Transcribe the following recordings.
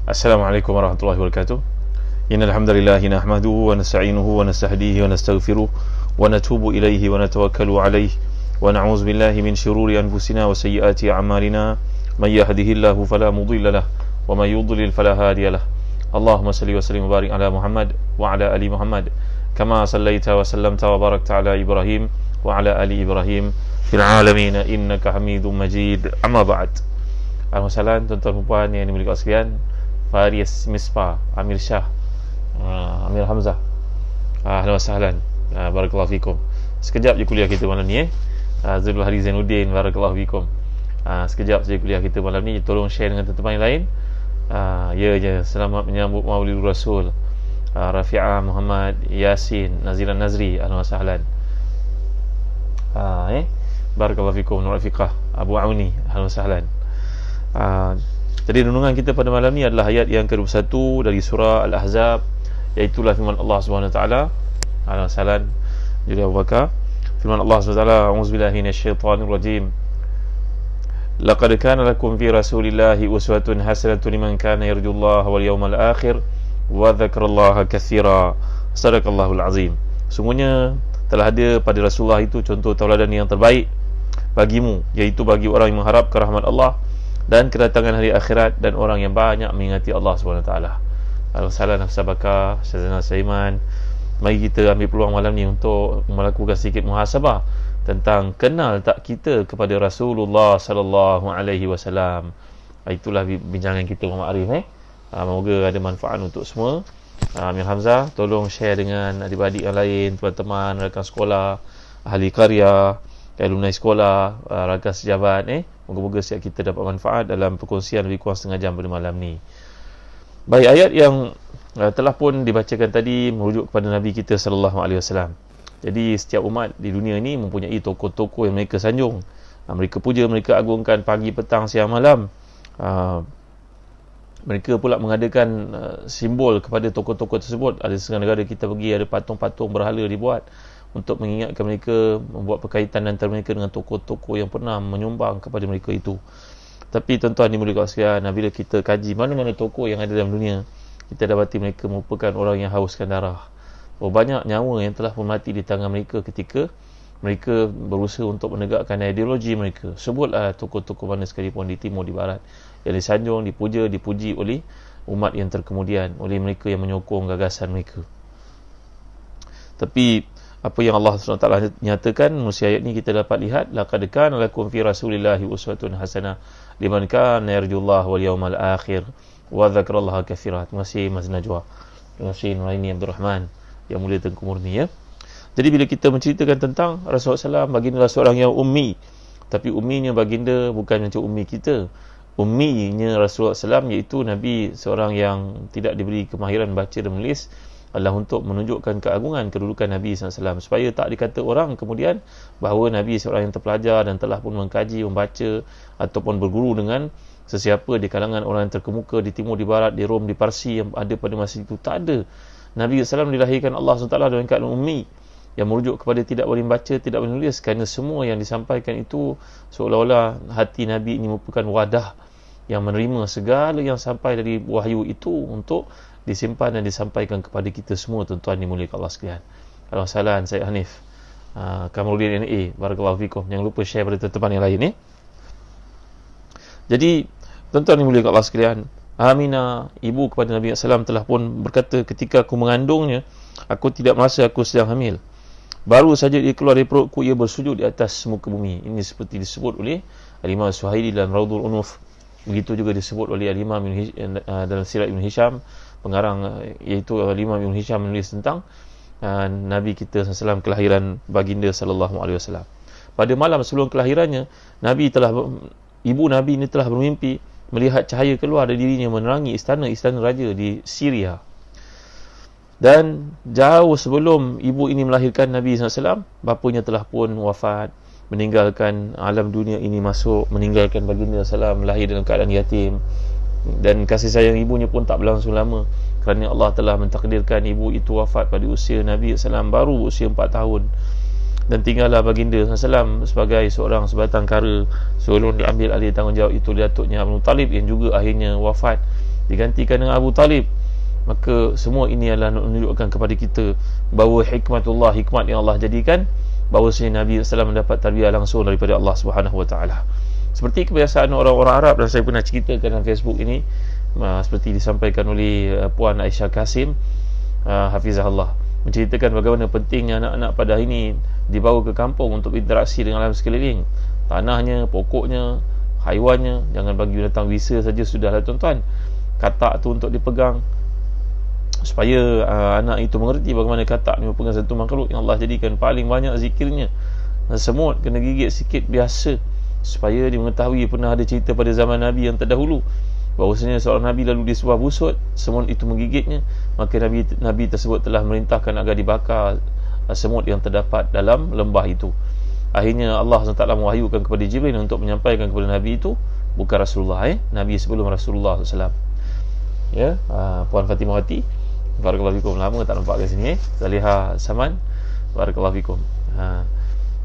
Assalamualaikum warahmatullahi wabarakatuh. Innal hamdalillah nahmaduhu wa nasta'inuhu wa nastahdihi wa nastaghfiruh wa natubu ilaihi wa natawakkalu alaihi wa na'udzu billahi min shururi anfusina wa sayyiati a'malina may yahdihillahu fala mudilla lahu wa may yudlil fala hadiya lahu. Allahumma salli wa sallim wa barik ala Muhammad wa ala ali Muhammad kama sallaita wa sallamta wa barakta ala Ibrahim wa ala ali Ibrahim fil alamin innaka Hamidum Majid. Amma ba'd. Alhamdulillah, tuan-tuan dan puan yang dimuliakan sekalian, Faris Misbah, Amir Shah, Amir Hamzah, ahlan wa sahlan, barakallahu fikum. Sekejap je kuliah kita malam ni Zul Hari Zainuddin, barakallahu fikum. Sekejap saja kuliah kita malam ni, tolong share dengan teman-teman yang lain. Ya, selamat menyambut Maulid Rasul, Rafi'ah Muhammad Yasin Nazilan Nazri, ahlan wa sahlan. Barakallahu fikum. Nur Rafiqah Abu Auni, ahlan wa sahlan. Jadi renungan kita pada malam ni adalah ayat yang ke-21 dari surah Al-Ahzab, iaitu firman Allah Subhanahu wa taala. Al-Salam jadi Abu Bakar. Firman Allah Subhanahu wa taala, a'udzubillahi minasyaitonir rajim. Laqad kana lakum fi Rasulillahi uswatun hasanatun liman kana yarjullaha wal yawmal akhir wa dzakarallaha katsira. Sadaqallahul azim. Sungguhnya telah ada pada Rasulullah itu contoh tauladan yang terbaik bagimu, iaitu bagi orang yang mengharapkan rahmat Allah dan kedatangan hari akhirat, dan orang yang banyak mengingati Allah SWT. Al-Salam Nafsa Bakar, Syazana Saiman. Mari kita ambil peluang malam ni untuk melakukan sedikit muhasabah tentang kenal tak kita kepada Rasulullah sallallahu alaihi wasallam. Itulah bincangan kita Muhammad Arif. Semoga ada manfaat untuk semua. Amir Hamzah, tolong share dengan adik-adik yang lain, teman-teman, rakan sekolah, ahli karya, alumni sekolah, rakan sejabat. Moga-moga setiap kita dapat manfaat dalam perkongsian lebih kurang setengah jam pada malam ni. Baik, ayat yang telah pun dibacakan tadi merujuk kepada Nabi kita sallallahu alaihi wasallam. Jadi setiap umat di dunia ni mempunyai tokoh-tokoh yang mereka sanjung, mereka puja, mereka agungkan pagi, petang, siang, malam. Mereka pula mengadakan simbol kepada tokoh-tokoh tersebut. Ada setengah negara kita pergi, ada patung-patung berhala dibuat untuk mengingatkan mereka, membuat perkaitan antara mereka dengan tokoh-tokoh yang pernah menyumbang kepada mereka itu. Tapi tuan-tuan dimuliakan sekalian, bila kita kaji mana-mana tokoh yang ada dalam dunia, kita dapati mereka merupakan orang yang hauskan darah. Banyak nyawa yang telah pun mati di tangan mereka ketika mereka berusaha untuk menegakkan ideologi mereka. Sebutlah tokoh-tokoh mana sekalipun di timur, di barat, yang disanjung, dipuja, dipuji oleh umat yang terkemudian, oleh mereka yang menyokong gagasan mereka. Tapi apa yang Allah SWT nyatakan melalui ayat ni, kita dapat lihat, laqad kana lakum fi Rasulillahi uswatun hasanah liman kana yarjullaha wal yawmal akhir wa dzakarallaha katsira. Terima kasih Mas Najwa. Terima kasih Nuraini Abdul Rahman yang mulia Tengku Murni ya. Jadi bila kita menceritakan tentang Rasulullah SAW, baginda adalah seorang yang ummi. Tapi umminya baginda bukan macam ummi kita. Umminya Rasulullah SAW, iaitu Nabi seorang yang tidak diberi kemahiran baca dan menulis, adalah untuk menunjukkan keagungan kedudukan Nabi SAW, supaya tak dikata orang kemudian bahawa Nabi seorang yang terpelajar dan telah pun mengkaji, membaca ataupun berguru dengan sesiapa di kalangan orang yang terkemuka di timur, di barat, di Rom, di Parsi yang ada pada masa itu. Tak ada. Nabi SAW dilahirkan Allah SWT dengan keadaan ummi, yang merujuk kepada tidak boleh membaca, tidak boleh menulis, kerana semua yang disampaikan itu seolah-olah hati Nabi ini merupakan wadah yang menerima segala yang sampai dari wahyu itu untuk disimpan dan disampaikan kepada kita semua, tuan-tuan dimuliakan Allah sekalian. Assalamualaikum, saya Hanif, Kamarudin NA, barakallahu fikum. Jangan lupa share pada teman-teman yang lain ni. Jadi tuan-tuan dimuliakan Allah sekalian, Aminah, ibu kepada Nabi SAW, telah pun berkata, ketika aku mengandungnya, aku tidak merasa aku sedang hamil. Baru saja dia keluar dari perutku, ia bersujud di atas muka bumi. Ini seperti disebut oleh Al-Imam Suhaili dalam Raudhul Unuf. Begitu juga disebut oleh Al-Imam dalam Sirat Ibn Hisham, pengarang, iaitu Al-Imam Ibn Hisham menulis tentang Nabi kita SAW, kelahiran baginda sallallahu alaihi wasallam. Pada malam sebelum kelahirannya, ibu Nabi ini telah bermimpi melihat cahaya keluar dari dirinya menerangi istana raja di Syria. Dan jauh sebelum ibu ini melahirkan Nabi SAW, bapanya telah pun wafat, meninggalkan alam dunia ini, meninggalkan baginda SAW, lahir dalam keadaan yatim. Dan kasih sayang ibunya pun tak berlangsung lama, kerana Allah telah mentakdirkan ibu itu wafat pada usia Nabi SAW baru usia 4 tahun. Dan tinggallah baginda SAW sebagai seorang sebatang kara sebelum diambil alih tanggungjawab itu datuknya Abu Talib, yang juga akhirnya wafat digantikan dengan Abu Talib. Maka semua ini adalah menunjukkan kepada kita bahawa hikmatullah, hikmat yang Allah jadikan, bahawasanya Nabi SAW mendapat tarbiyah langsung daripada Allah Subhanahu Wa Taala. Seperti kebiasaan orang-orang Arab, dan saya pernah ceritakan dalam Facebook ini, seperti disampaikan oleh Puan Aisyah Kasim, Hafizahullah, menceritakan bagaimana pentingnya anak-anak pada hari ini dibawa ke kampung untuk interaksi dengan alam sekeliling, tanahnya, pokoknya, haiwannya. Jangan bagi binatang bisa saja sudahlah tuan-tuan. Katak tu untuk dipegang, supaya anak itu mengerti bagaimana katak ni merupakan satu makhluk yang Allah jadikan paling banyak zikirnya. Semut kena gigit sikit biasa, supaya dia mengetahui pernah ada cerita pada zaman Nabi yang terdahulu, bahawasanya seorang Nabi lalu di sebuah busut, semut itu menggigitnya, maka Nabi tersebut telah merintahkan agar dibakar semut yang terdapat dalam lembah itu. Akhirnya Allah SWT mewahyukan kepada Jibril untuk menyampaikan kepada Nabi itu, bukan Rasulullah, Nabi sebelum Rasulullah SAW. Ya, Puan Fatimah Wati, barakallahu fikum, lama tak nampak kat sini. Zaliha Saman, barakallahu fikum.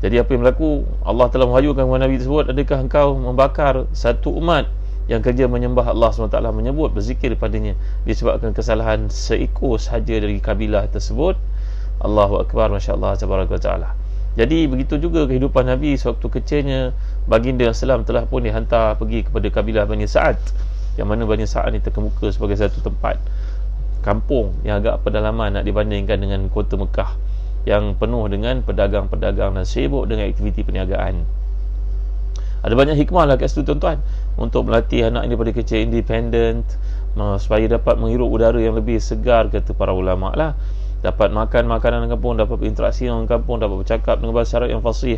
Jadi apa yang berlaku, Allah telah mewahyukan kepada Nabi tersebut, adakah engkau membakar satu umat yang kerja menyembah Allah SWT, menyebut, berzikir padanya, disebabkan kesalahan seekor sahaja dari kabilah tersebut? Allahu Akbar, Masya Allah, Tabaraka wa Ta'ala. Jadi begitu juga kehidupan Nabi sewaktu kecilnya. Baginda Islam telah pun dihantar pergi kepada kabilah Bani Sa'ad, yang mana Bani Sa'ad ini terkemuka sebagai satu tempat kampung yang agak pedalaman nak dibandingkan dengan kota Mekah yang penuh dengan pedagang-pedagang dan sibuk dengan aktiviti perniagaan. Ada banyak hikmah lah kat situ tuan-tuan, untuk melatih anak ini daripada kecil independent, supaya dapat menghirup udara yang lebih segar, kata para ulama lah. Dapat makan makanan kampung, dapat berinteraksi dengan kampung, dapat bercakap dengan bahasa Arab yang fasih,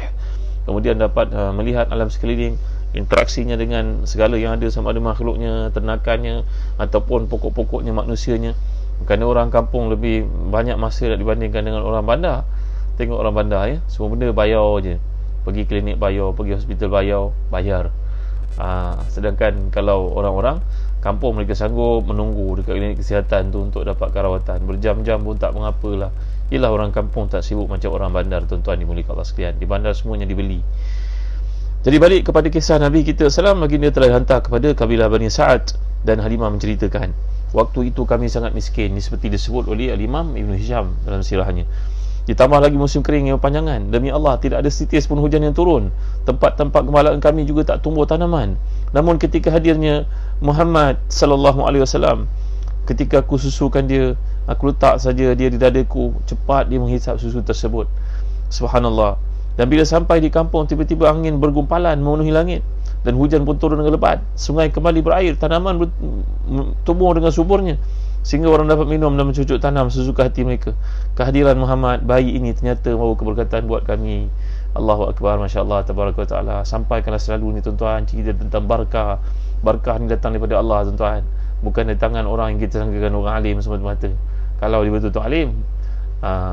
kemudian dapat melihat alam sekeliling, interaksinya dengan segala yang ada, sama ada makhluknya, ternakannya, ataupun pokok-pokoknya, manusianya. Kerana orang kampung lebih banyak masa nak dibandingkan dengan orang bandar. Tengok orang bandar, semua benda bayar je. Pergi klinik bayar, pergi hospital bayar. Sedangkan kalau orang-orang kampung, mereka sanggup menunggu dekat klinik kesihatan tu untuk dapatkan rawatan berjam-jam pun tak mengapalah. Ialah orang kampung tak sibuk macam orang bandar, tuan-tuan dimuliakan Allah sekalian. Di bandar semuanya dibeli. Jadi balik kepada kisah Nabi kita SAW, baginda telah dihantar kepada kabilah Bani Sa'ad, dan Halimah menceritakan, waktu itu kami sangat miskin. Ini seperti disebut oleh Al-Imam Ibn Hisham dalam sirahnya. Ditambah lagi musim kering yang panjangan. Demi Allah, tidak ada setitis pun hujan yang turun. Tempat-tempat gembalaan kami juga tak tumbuh tanaman. Namun ketika hadirnya Muhammad sallallahu alaihi wasallam, ketika aku susukan dia, aku letak saja dia di dadaku, cepat dia menghisap susu tersebut. Subhanallah. Dan bila sampai di kampung, tiba-tiba angin bergumpalan memenuhi langit, dan hujan pun turun dengan lebat. Sungai kembali berair, tanaman tumbuh dengan suburnya, sehingga orang dapat minum dan mencucuk tanam sesuka hati mereka. Kehadiran Muhammad, bayi ini ternyata membawa keberkatan buat kami. Allahu Akbar, Masya Allah, Tabaraka wa Ta'ala. Sampaikanlah selalu ni tuan-tuan, cerita tentang barakah. Barakah ni datang daripada Allah tuan-tuan, bukan dari tangan orang yang kita sangkakan orang alim semata-mata. Kalau dia betul-betul alim,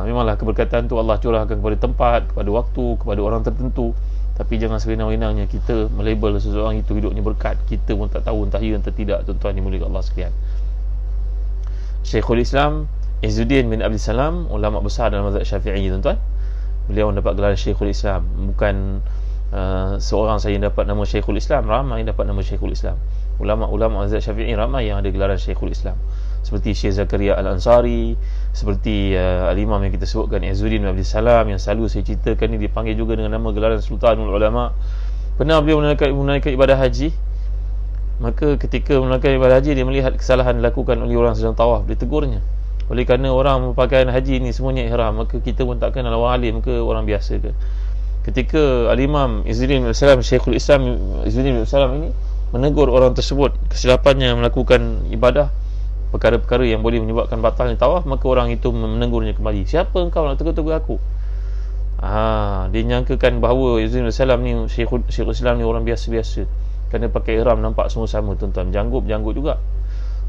memanglah keberkatan tu Allah curahkan kepada tempat, kepada waktu, kepada orang tertentu. Tapi jangan sewenang-wenangnya kita melabel seseorang itu hidupnya berkat. Kita pun tak tahu entah ya entah tidak, tuan-tuan dimuliakan Allah sekalian. Syekhul Islam Izzuddin bin Abdul Salam, ulama besar dalam mazhab Syafi'i tuan-tuan. Beliau dapat gelar Syekhul Islam. Bukan seorang saja yang dapat nama Syekhul Islam, ramai yang dapat nama Syekhul Islam. Ulama-ulama mazhab Syafi'i ramai yang ada gelaran Syekhul Islam, seperti Syekh Zakaria Al-Ansari, seperti Al-Imam yang kita sebutkan Izzuddin bin Abdul Salam, yang selalu saya ceritakan ni dipanggil juga dengan nama gelaran Sultanul Ulama. Pernah beliau menunaikan ibadah haji. Maka ketika menunaikan ibadah haji, dia melihat kesalahan dilakukan oleh orang sedang tawaf. Dia tegurnya, oleh kerana orang berpakaian haji ni semuanya ihram, maka kita pun tak kenal orang alim ke orang biasa ke. Ketika Al-Imam Izzuddin bin Salam, Syekhul Islam Izzuddin bin Salam ini menegur orang tersebut kesilapannya melakukan ibadah, perkara-perkara yang boleh menyebabkan batalnya tawaf, maka orang itu menegurnya kembali. Siapa engkau nak tegur-tegur aku? Dia nyangkakan bahawa Izzuddin bin Salam ni, Syekhul Islam ni orang biasa-biasa. Kerana pakai ihram nampak semua sama tuan-tuan. Berjanggut juga.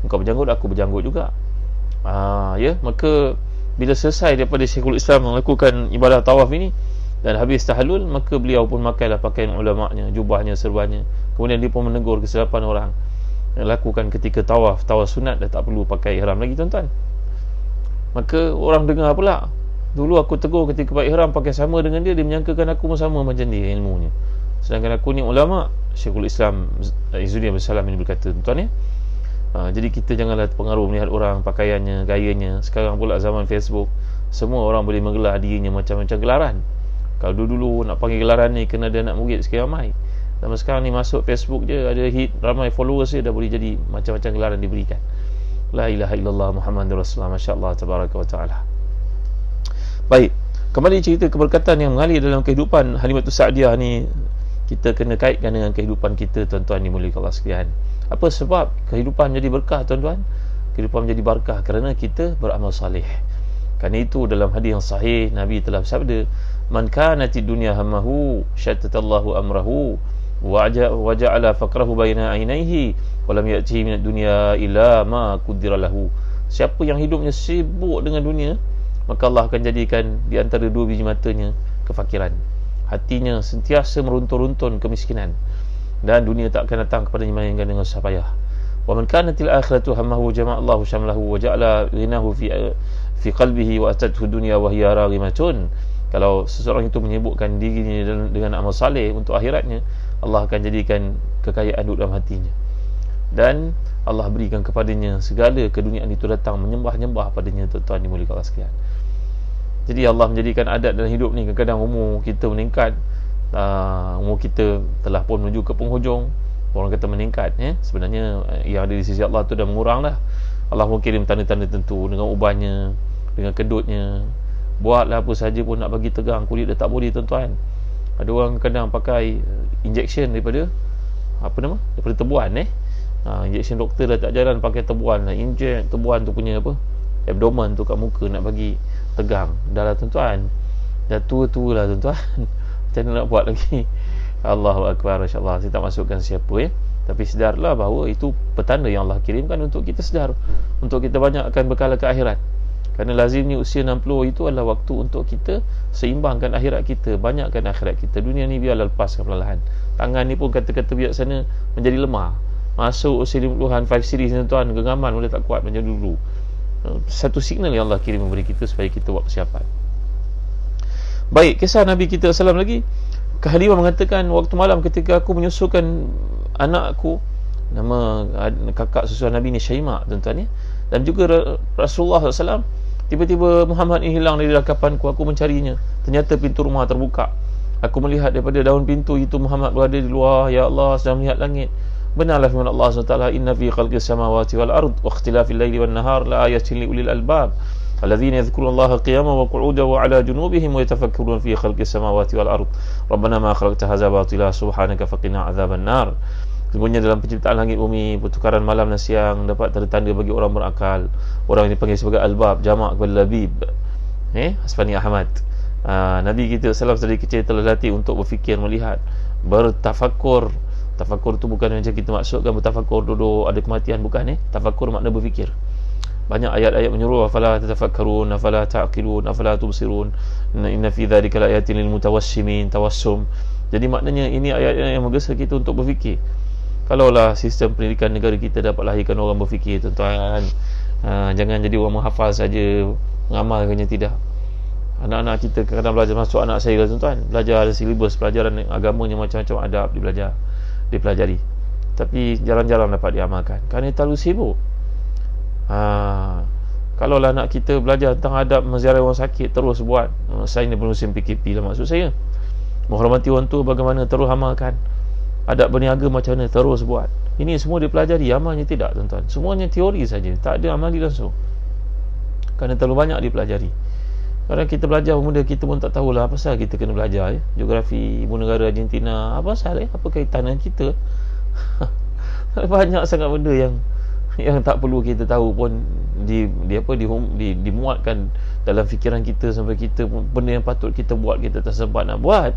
Engkau berjanggut, aku berjanggut juga. Maka bila selesai daripada Syekhul Islam melakukan ibadah tawaf ini dan habis tahallul, maka beliau pun makailah pakaian ulama'nya, jubahnya, serbannya. Kemudian dia pun menegur kesilapan orang yang lakukan ketika tawaf sunat, dah tak perlu pakai ihram lagi tuan-tuan. Maka orang dengar pula, dulu aku tegur ketika pakai ihram pakai sama dengan dia, dia menyangkakan aku pun sama macam dia ilmunya, sedangkan aku ni ulama. Syekhul Islam Izzuddin bin Salam ini berkata tuan-tuan, Jadi kita janganlah terpengaruh melihat orang pakaiannya, gayanya. Sekarang pula zaman Facebook, semua orang boleh menggelar dirinya macam-macam gelaran. Kalau dulu nak panggil gelaran ni kena ada anak murid sekian ramai. Zaman sekarang ni masuk Facebook je, ada hit, ramai followers je, dah boleh jadi macam-macam gelaran diberikan. La ilaha illallah Muhammadur Rasulullah, masya-Allah tabaraka wa taala. Baik, kembali cerita keberkatan yang mengalir dalam kehidupan Halimatus Sa'diyah ni, kita kena kaitkan dengan kehidupan kita, tuan-tuan dimuliakan Allah sekalian. Apa sebab kehidupan jadi berkah, tuan-tuan? Kehidupan menjadi berkah kerana kita beramal salih. Kerana itu dalam hadis yang sahih Nabi telah bersabda, "Man kanatid dunya hammahu syattatallahu amrahu wa ja'ala faqrahu baina ainaihi wa lam ya'tihi minad dunya illa ma qaddara lahu." Siapa yang hidupnya sibuk dengan dunia, maka Allah akan jadikan di antara dua biji matanya kefakiran. Hatinya sentiasa meruntun-runtun kemiskinan, dan dunia tak akan datang kepadanya melainkan dengan susah payah. Wa man kanatil akhiratu hammahu jama'allahu syamlahu wa ja'ala ghinahu fi qalbihi wa atathu dunya wa hiya raghimatun. Kalau seseorang itu menyibukkan dirinya dengan amal saleh untuk akhiratnya, Allah akan jadikan kekayaan duduk dalam hatinya, dan Allah berikan kepadanya segala keduniaan itu datang menyembah-nyembah padanya, tuan-tuan dimuliakan Allah sekalian. Jadi Allah menjadikan adat dalam hidup ni, kadang-kadang umur kita meningkat, umur kita telah pun menuju ke penghujung, orang kata meningkat, sebenarnya yang ada di sisi Allah tu dah mengurang dah. Allah pun kirim tanda-tanda tentu dengan ubannya, dengan kedutnya. Buatlah apa saja pun nak bagi tegang kulit dah tak boleh, tuan-tuan. Ada orang kadang pakai injection daripada daripada tebuan. Injection doktor dah tak jalan, pakai tebuan lah, inject tebuan tu punya abdomen tu kat muka nak bagi tegang. Dah lah, tuan-tuan, dah tua-tua lah, tuan-tuan. Macam mana nak buat lagi? Allahu Akbar, insyaAllah. Saya tak masukkan siapa, tapi sedarlah bahawa itu petanda yang Allah kirimkan untuk kita sedar, untuk kita banyakkan bekal ke akhirat. Kerana lazimnya usia 60 itu adalah waktu untuk kita seimbangkan akhirat kita, banyakkan akhirat kita. Dunia ni biarlah lepaskan perlahan. Tangan ni pun kata-kata biasa menjadi lemah. Masuk usia 50-an, 5 series, tuan-tuan, genggaman boleh tak kuat macam dulu. Satu signal yang Allah kirim memberi kita supaya kita buat persiapan. Baik, kisah Nabi kita SAW lagi. Halimah mengatakan, waktu malam ketika aku menyusukan anakku, nama kakak susuan Nabi ni Syaimah, tuan-tuan, dan juga Rasulullah SAW, tiba-tiba Muhammad ni hilang dari dalam kapanku. Aku mencarinya, ternyata pintu rumah terbuka. Aku melihat daripada daun pintu itu Muhammad berada di luar. Ya Allah, sedang melihat langit. Benarlah firman Allah SWT, "Inna fi khalqis samawati wal ard wa ikhtilafil laili wan nahar la ayatin li ulil albab alladzina yadhkurullaha qiyaman wa qu'udan wa 'ala junubihim wa yatafakkaruna fi khalqis samawati wal ard rabbana ma khalaqta hadza batila subhanaka faqina adzaban nar." Sesungguhnya dalam penciptaan langit bumi, pertukaran malam dan siang dapat tanda-tanda bagi orang berakal. Orang ini dipanggil sebagai albab, jamak kepada labib. Hasfani Ahmad. Nabi kita SAW dari kecil telah latih untuk berfikir, melihat, bertafakur. Tafakur tu bukan macam kita maksudkan bertafakur duduk ada kematian, bukan. Tafakur makna berfikir. Banyak ayat-ayat menyuruh, afala tatafakkarun, afala ta'qilun, afala tubsirun, inna fi dzalika laayatin lil mutawassimin, tawassum. Jadi maknanya ini ayat yang menggesa kita untuk berfikir. Kalaulah sistem pendidikan negara kita dapat lahirkan orang berfikir, tuan-tuan, jangan jadi orang menghafal saja, mengamalkannya tidak. Anak-anak kita kadang belajar, masuk anak saya, tuan-tuan, belajar ada silibus pelajaran agamanya, macam-macam adab dipelajari, tapi jarang-jarang dapat diamalkan kerana terlalu sibuk. Kalaulah anak kita belajar tentang adab menziarah orang sakit, terus buat. Saya ni musim PKP lah, maksud saya menghormati orang tua bagaimana, terus amalkan. Adab berniaga macam mana, terus buat. Ini semua dipelajari, amalnya tidak, tuan-tuan. Semuanya teori saja, tak ada amali langsung kerana terlalu banyak dipelajari. Kadang kita belajar benda kita pun tak tahulah apa pasal kita kena belajar. Geografi ibu negara Argentina, apa pasal, apa kaitan dengan kita? Banyak sangat benda yang tak perlu kita tahu pun dimuatkan dalam fikiran kita, sampai kita benda yang patut kita buat kita tak sempat nak buat.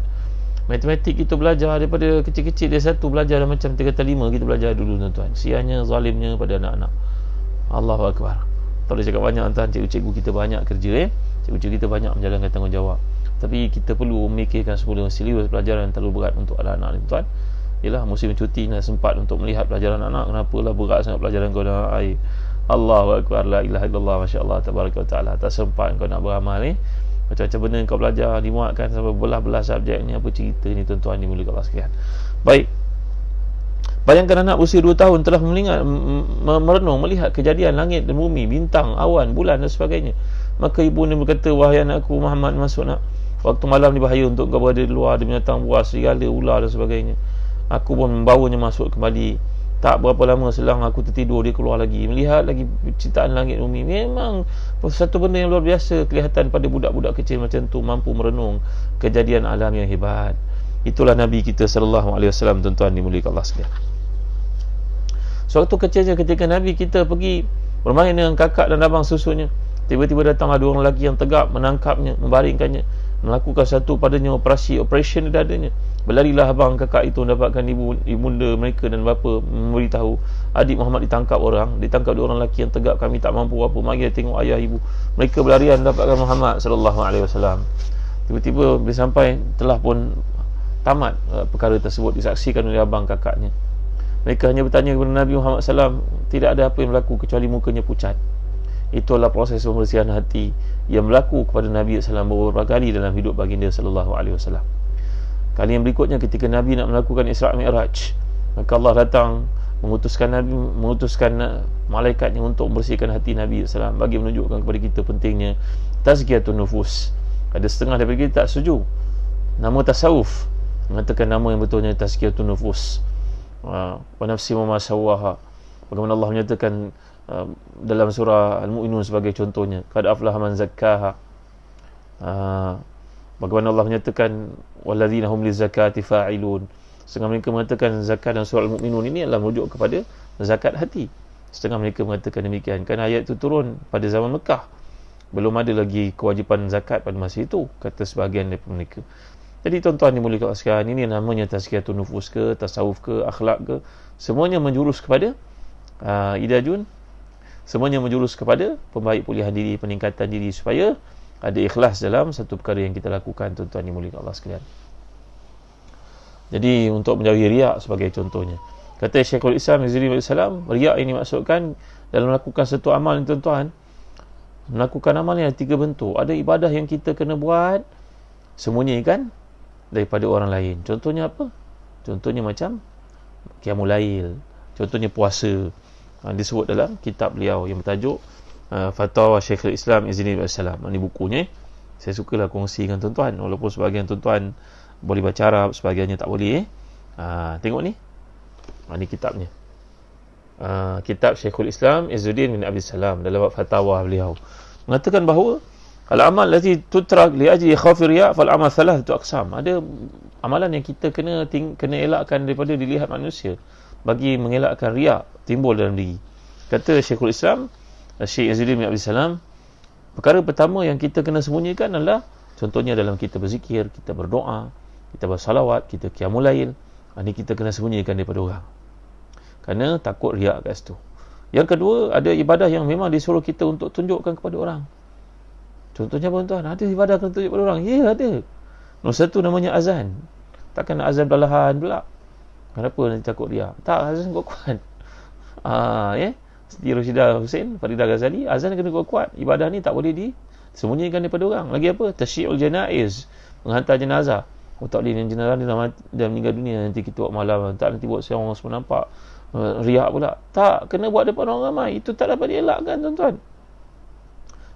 Matematik kita belajar daripada kecil-kecil, dia satu belajar dah macam 3 kata 5 kita belajar dulu, tuan-tuan. Sianya, zalimnya pada anak-anak. Allahu Akbar. Tak boleh cakap banyak, tuan. Cikgu-cikgu kita banyak kerja, cikgu-cikgu kita banyak menjalankan tanggungjawab. Tapi kita perlu memikirkan semula silibus pelajaran terlalu berat untuk anak-anak ni, tuan. Yalah, musim cuti nak sempat untuk melihat pelajaran anak. Kenapalah berat sangat pelajaran kau dalam air? Allahu Akbar, la ilaha illallah, masya-Allah tabaraka wa taala. Tak sempat kau nak beramal ni. Macam-macam benda kau belajar dimuatkan sampai belah-belah subjeknya, apa cerita ni, tuan-tuan dimuliakan Allah sekalian. Baik. Bayangkan anak usia 2 tahun telah merenung, melihat kejadian langit dan bumi, bintang, awan, bulan dan sebagainya. Maka ibu ni berkata, wahai anakku Muhammad, masuk nak. Waktu malam ni bahaya untuk kau berada di luar, ada binatang buas, serigala, ular dan sebagainya. Aku pun membawanya masuk kembali. Tak berapa lama selang aku tertidur, dia keluar lagi, melihat lagi ciptaan langit dan bumi. Memang satu benda yang luar biasa kelihatan pada budak-budak kecil macam tu, mampu merenung kejadian alam yang hebat. Itulah Nabi kita sallallahu alaihi wasallam, tuan-tuan dimuliakan Allah sekalian. Suatu kecilnya ketika Nabi kita pergi bermain dengan kakak dan abang susunya, tiba-tiba datanglah 2 orang lelaki yang tegap, menangkapnya, membaringkannya, melakukan satu padanya operation di dadanya. Berlarilah abang kakak itu mendapatkan ibunda mereka dan bapa memberitahu, adik Muhammad ditangkap 2 orang lelaki yang tegap, kami tak mampu apa, mari tengok ayah ibu. Mereka berlarian mendapatkan Muhammad sallallahu alaihi wasallam. Tiba-tiba bila sampai, telah pun tamat perkara tersebut disaksikan oleh abang kakaknya. Mereka hanya bertanya kepada Nabi Muhammad SAW, tidak ada apa yang berlaku kecuali mukanya pucat. Itulah proses pembersihan hati yang berlaku kepada Nabi SAW beberapa kali dalam hidup baginda sallallahu alaihi wasallam. Kali yang berikutnya ketika Nabi nak melakukan Isra' Mi'raj, maka Allah datang mengutuskan malaikatnya untuk membersihkan hati Nabi SAW bagi menunjukkan kepada kita pentingnya tazkiyatun nufus. Ada setengah daripada kita tak setuju nama tasawuf, mengatakan nama yang betulnya tazkiyatun nufus. Wa nafsi ma sawaha, bagaimana Allah menyatakan dalam surah Al-Mu'minun sebagai contohnya, qad aflaha man zakkaha. Bagaimana Allah menyatakan walladzina hum lizakati fa'ilun. Setengah mereka mengatakan zakat dan surah Al-Mu'minun ini adalah merujuk kepada zakat hati. Setengah mereka mengatakan demikian kerana ayat itu turun pada zaman Mekah, belum ada lagi kewajipan zakat pada masa itu, kata sebahagian daripada mereka. Jadi tuan-tuan dimuliakan Allah sekalian, ini namanya tazkiyatun nufus ke, tasawuf ke, akhlak ke, semuanya menjurus kepada idajun, semuanya menjurus kepada pembaik pulihan diri, peningkatan diri supaya ada ikhlas dalam satu perkara yang kita lakukan, tuan-tuan dimuliakan Allah sekalian. Jadi untuk menjauhi riak sebagai contohnya, kata Syekhul Islam Izzuddin bin Salam, riak ini maksudkan dalam melakukan satu amal ni, tuan-tuan, melakukan amal yang 3 bentuk. Ada ibadah yang kita kena buat sembunyikan daripada orang lain. Contohnya apa? Contohnya macam qiyamul lail, contohnya puasa. Disebut dalam kitab beliau yang bertajuk Fatwa Syekhul Islam Izzuddin bin Salam. Ini bukunya. Saya sukalah kongsi dengan tuan-tuan, walaupun sebahagian tuan-tuan boleh baca Arab, sebahagiannya tak boleh. Tengok ni. Ini kitabnya. Kitab Syekhul Islam Izzuddin bin Abi Salam dalam bab fatwa beliau mengatakan bahawa al-amal lati tutrak li ajli khawfi riya' fal amal thalathatu aqsam. Ada amalan yang kita kena elakkan daripada dilihat manusia, bagi mengelakkan riya' timbul dalam diri. Kata Syekhul Islam Syekh Izzuddin bin Abi Salam, perkara pertama yang kita kena sembunyikan adalah contohnya dalam kita berzikir, kita berdoa, kita bersalawat, kita qiyamul lail. Ini kita kena sembunyikan daripada orang, kerana takut riak kat situ. Yang kedua, ada ibadah yang memang disuruh kita untuk tunjukkan kepada orang. Contohnya apa, tuan? Ada ibadah kena tunjuk kepada orang? Ya, ada. Nombor satu namanya azan. Takkan nak azan perlahan pula. Kenapa nanti takut riak? Tak, azan kuat-kuat. Siti Rashidah Hussein, Faridah Ghazali, azan kena kuat-kuat. Ibadah ni tak boleh disembunyikan daripada orang. Lagi apa? Tasyi'ul janaiz, menghantar jenazah. Tak boleh, jenazah ni dah meninggal dunia, nanti kita buat malam, tak nanti buat siang orang semua nampak, riak pula. Tak, kena buat depan orang ramai. Itu tak dapat dielakkan, tuan-tuan.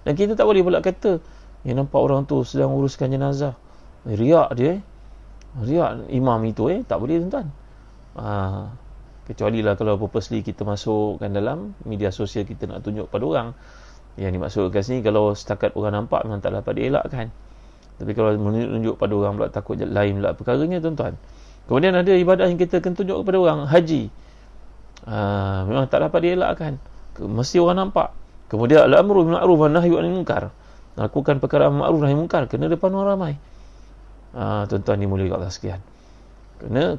Dan kita tak boleh pula kata, nampak orang tu sedang uruskan jenazah, riak dia, riak imam itu, tak boleh, tuan-tuan. Kecuali lah kalau purposely kita masukkan dalam media sosial, kita nak tunjuk pada orang. Yang dimaksudkan sini, kalau setakat orang nampak, memang tak dapat dielakkan. Tapi kalau menunjuk pada orang pula, takut lain pula perkaranya, tuan-tuan. Kemudian ada ibadah yang kita akan tunjuk kepada orang, haji. Memang tak dapat dielakkan, mesti orang nampak. Kemudian al-amru bil ma'ruf wan nahyu 'anil munkar, lakukan perkara ma'ruf nahi munkar kena depan orang ramai. Tuan-tuan dimuliakan Allah sekalian.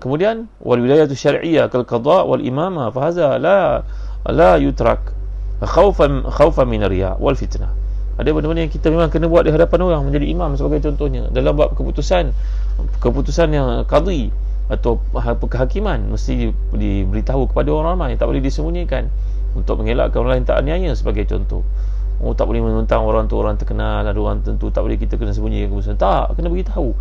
Kemudian wal wilayatu syar'iyyah kal qada wal imamah fa hadza la yutrak khaufan min riya wal fitnah. Ada benda-benda yang kita memang kena buat di hadapan orang, menjadi imam sebagai contohnya dalam bab keputusan yang qadhi atau kehakiman, mesti diberitahu kepada orang ramai, tak boleh disembunyikan untuk mengelakkan orang lain tak aniaya sebagai contoh. Tak boleh menentang orang tu orang terkenal, ada orang tentu, tak boleh kita kena sembunyikan keputusan. Tak, kena beritahu.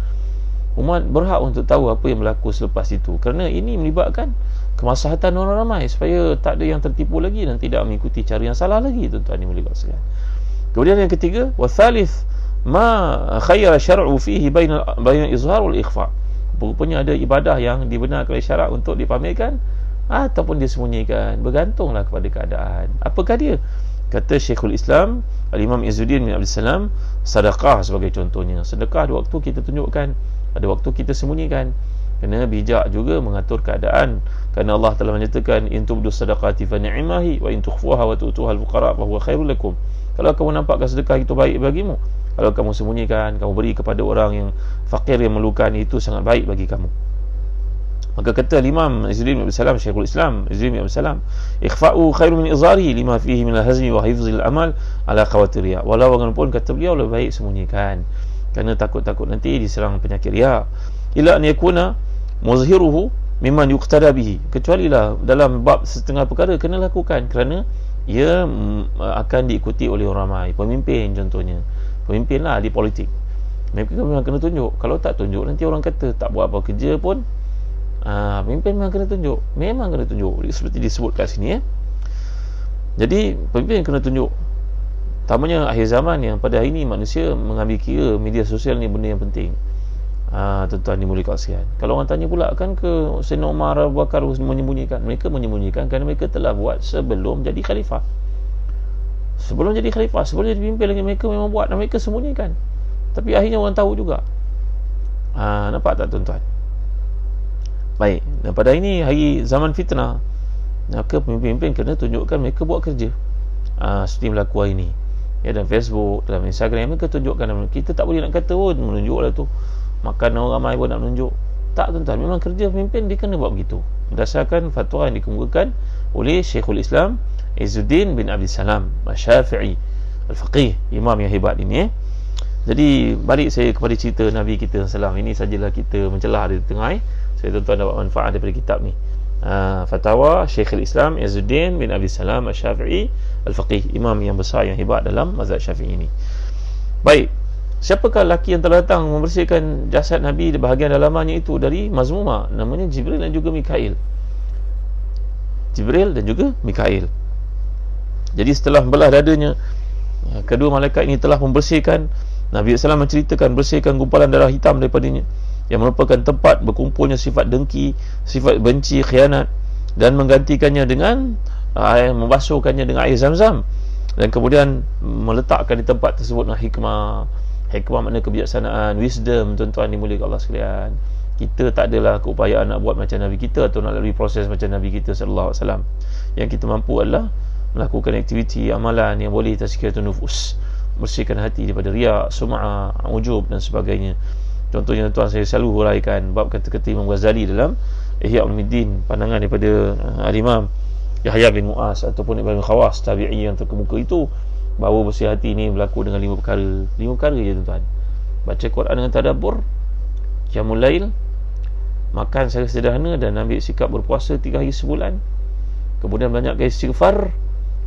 Umat berhak untuk tahu apa yang berlaku selepas itu, kerana ini melibatkan kemaslahatan orang ramai, supaya tak ada yang tertipu lagi dan tidak mengikuti cara yang salah lagi, tuan-tuan dimulakan sekalian. Kemudian yang ketiga, wa thalith ma khayyara syar'u fihi baina izhar wal ikhfa. Rupanya ada ibadah yang dibenarkan oleh syarak untuk dipamerkan ataupun disembunyikan, bergantunglah kepada keadaan. Apakah dia? Kata Syekhul Islam Al-Imam Izzuddin bin Abdul Salam, sedekah sebagai contohnya. Sedekah ada waktu kita tunjukkan, ada waktu kita sembunyikan. Kena bijak juga mengatur keadaan, kerana Allah telah menyatakan in tubdu sadaqati fa ni'mahi wa in tukhfuha wa tu'tuha al-fuqara fa huwa khairul lakum. Kalau kamu nampakkan sedekah itu baik bagimu, kalau kamu sembunyikan, kamu beri kepada orang yang fakir yang memerlukan, itu sangat baik bagi kamu. Maka kata Imam Izzuddin bin Abdul Salam, Syekhul Islam Izzuddin bin Abdul Salam, ikhfa'u khairu min izhari lima fihi min al-hazmi wa hifzil amal ala khawatir riya. Walau bagaimanapun, kata beliau, lebih baik sembunyikan, kerana takut-takut nanti diserang penyakit riya. Ila an yakuna muzhiruhu mimman yuqtada bihi, kecuali lah dalam bab setengah perkara kena lakukan kerana ia akan diikuti oleh orang ramai. Pemimpin contohnya, pemimpin lah di politik, mereka memang kena tunjuk. Kalau tak tunjuk, nanti orang kata tak buat apa kerja pun. Pemimpin memang kena tunjuk, memang kena tunjuk, seperti disebut kat sini. Jadi pemimpin kena tunjuk. Tamanya akhir zaman yang pada hari ini manusia mengambil kira media sosial ni benda yang penting. Tuan-tuan dimuliakan sekalian. Kalau orang tanya pula, kan ke Sayyidina Umar, Abu Bakar menyembunyikan? Mereka menyembunyikan kerana mereka telah buat sebelum jadi khalifah. Sebelum jadi khalifah, sebelum jadi pemimpin lagi, mereka memang buat dan mereka sembunyikan. Tapi akhirnya orang tahu juga. Nampak tak tuan-tuan? Baik, dan pada ini hari zaman fitnah, maka pemimpin-pemimpin kena tunjukkan mereka buat kerja. Seperti berlaku hari ini, ya, dalam Facebook, dalam Instagram, mereka tunjukkan. Kita tak boleh nak kata pun menunjuklah tu, makan orang ramai pun nak menunjuk. Tak tuan-tuan, memang kerja pemimpin dia kena buat begitu, berdasarkan fatwa yang dikemukakan oleh Syekhul Islam Izzuddin bin Abdul Salam Asy-Syafi'i Al-Faqih, imam yang hebat ini. Jadi balik saya kepada cerita Nabi kita SAW. Ini sajalah kita mencelah di tengah. Saya tuan-tuan dapat manfaat daripada kitab ni. Fatwa Syekhul Islam Izzuddin bin Abdul Salam Asy-Syafi'i Al-Faqih, imam yang besar yang hebat dalam mazhab Syafi'i ini. Baik, siapakah lelaki yang telah datang membersihkan jasad Nabi di bahagian dalamannya itu dari mazmuma? Namanya Jibril dan juga Mikail. Jibril dan juga Mikail. Jadi setelah membelah dadanya, kedua malaikat ini telah membersihkan. Nabi SAW menceritakan bersihkan gumpalan darah hitam daripadanya, yang merupakan tempat berkumpulnya sifat dengki, sifat benci, khianat, dan menggantikannya dengan membasuhkannya dengan air Zam-Zam, dan kemudian meletakkan di tempat tersebut dengan hikmah. Hikmah makna kebijaksanaan, wisdom, tuan-tuan dimuliakan Allah sekalian. Kita tak adalah keupayaan nak buat macam Nabi kita atau nak lalui proses macam Nabi kita sallallahu alaihi wasallam. Yang kita mampu adalah melakukan aktiviti amalan yang boleh tazkiyatun nufus, bersihkan hati daripada riya, sum'ah, ujub dan sebagainya. Contohnya tuan, saya selalu huraikan bab kata-kata Imam Ghazali dalam Ihya Ulumuddin, pandangan daripada Al-Imam Yahya bin Mu'az ataupun Ibn Khawas, tabi'i yang terkemuka itu, bahawa bersih hati ini berlaku dengan 5 perkara. 5 perkara je tuan-tuan. Baca Quran dengan tadabbur, qiyamul lail, makan secara sederhana dan ambil sikap berpuasa 3 hari sebulan, kemudian banyak kali istighfar,